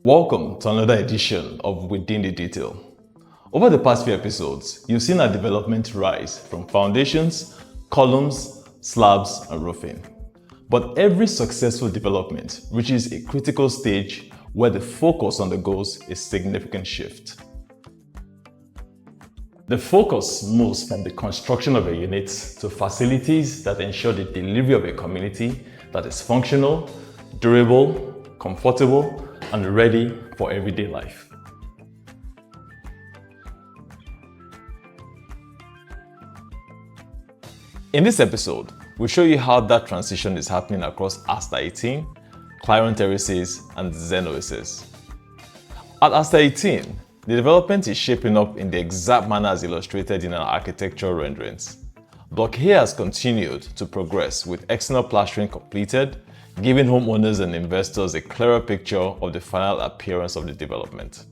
Welcome to another edition of Within the Detail. Over the past few episodes, you've seen our development rise from foundations, columns, slabs, and roofing. But every successful development reaches a critical stage where the focus undergoes a significant shift. The focus moves from the construction of a unit to facilities that ensure the delivery of a community that is functional, durable, comfortable, and ready for everyday life. In this episode, we'll show you how that transition is happening across Astera 18, Clarion Terraces, and Zen Oasis. At Astera 18, the development is shaping up in the exact manner as illustrated in our architectural renderings. Block A has continued to progress with external plastering completed, giving homeowners and investors a clearer picture of the final appearance of the development.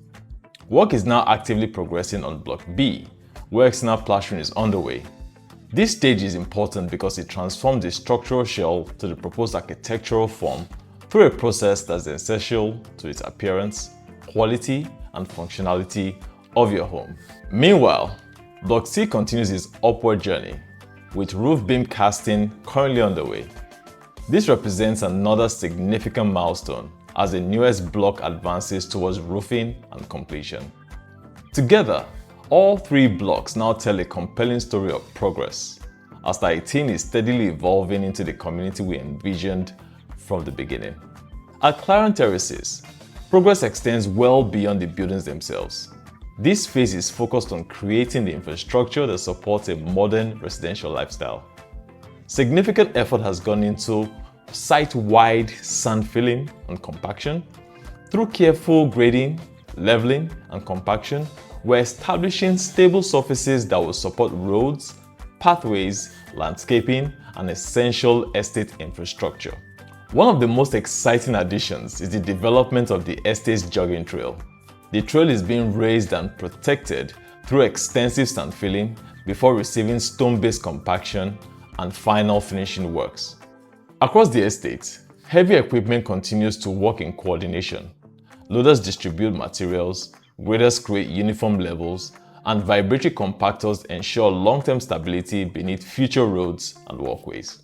Work is now actively progressing on Block B, where external plastering is underway. This stage is important because it transforms the structural shell to the proposed architectural form through a process that's essential to its appearance, quality, and functionality of your home. Meanwhile, Block C continues its upward journey, with roof beam casting currently underway. This represents another significant milestone as the newest block advances towards roofing and completion. Together, all three blocks now tell a compelling story of progress, as Astera 18 is steadily evolving into the community we envisioned from the beginning. At Clarion Terraces, progress extends well beyond the buildings themselves. This phase is focused on creating the infrastructure that supports a modern residential lifestyle. Significant effort has gone into site-wide sand filling and compaction. Through careful grading, leveling, and compaction, we're establishing stable surfaces that will support roads, pathways, landscaping, and essential estate infrastructure. One of the most exciting additions is the development of the estate's jogging trail. The trail is being raised and protected through extensive sand filling before receiving stone-based compaction and final finishing works. Across the estate, heavy equipment continues to work in coordination. Loaders distribute materials, graders create uniform levels, and vibratory compactors ensure long-term stability beneath future roads and walkways.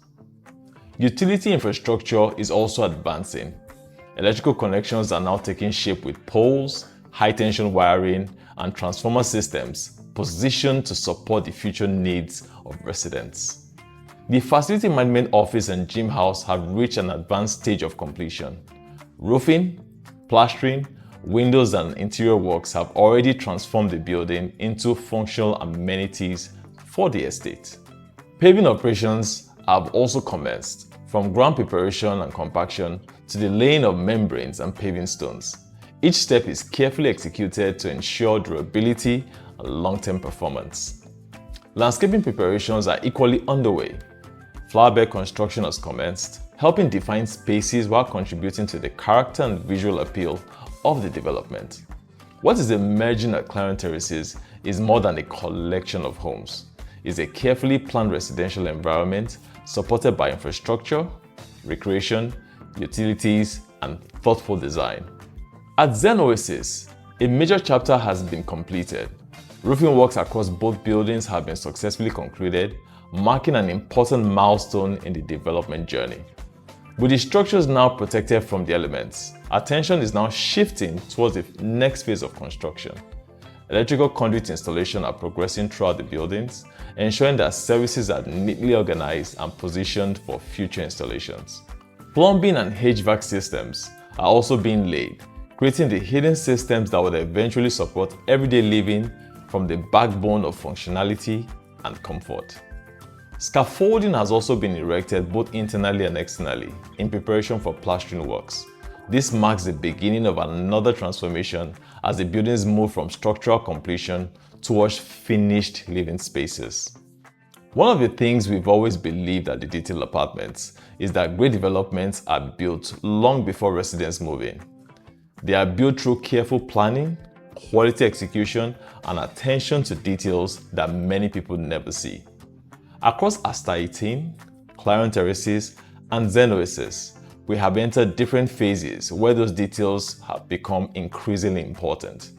Utility infrastructure is also advancing. Electrical connections are now taking shape with poles, high-tension wiring, and transformer systems positioned to support the future needs of residents. The Facility Management Office and Gym House have reached an advanced stage of completion. Roofing, plastering, windows, and interior works have already transformed the building into functional amenities for the estate. Paving operations have also commenced, from ground preparation and compaction to the laying of membranes and paving stones. Each step is carefully executed to ensure durability and long-term performance. Landscaping preparations are equally underway. Flower bed construction has commenced, helping define spaces while contributing to the character and visual appeal of the development. What is emerging at Clarion Terraces is more than a collection of homes. It's a carefully planned residential environment supported by infrastructure, recreation, utilities, and thoughtful design. At Zen Oasis, a major chapter has been completed. Roofing works across both buildings have been successfully concluded, marking an important milestone in the development journey. With the structures now protected from the elements, attention is now shifting towards the next phase of construction. Electrical conduit installation are progressing throughout the buildings, ensuring that services are neatly organized and positioned for future installations. Plumbing and HVAC systems are also being laid, creating the hidden systems that will eventually support everyday living from the backbone of functionality and comfort. Scaffolding has also been erected both internally and externally in preparation for plastering works. This marks the beginning of another transformation as the buildings move from structural completion towards finished living spaces. One of the things we've always believed at the Detail Apartments is that great developments are built long before residents move in. They are built through careful planning, quality execution, and attention to details that many people never see. Across Astera 18, Clarion Terraces, and Zen Oasis, we have entered different phases where those details have become increasingly important.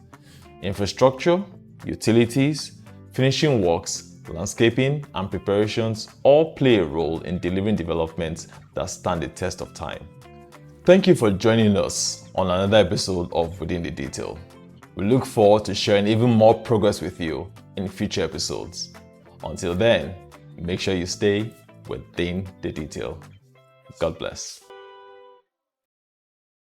Infrastructure, utilities, finishing works, landscaping, and preparations all play a role in delivering developments that stand the test of time. Thank you for joining us on another episode of Within the Detail. We look forward to sharing even more progress with you in future episodes. Until then, make sure you stay within the detail. God bless.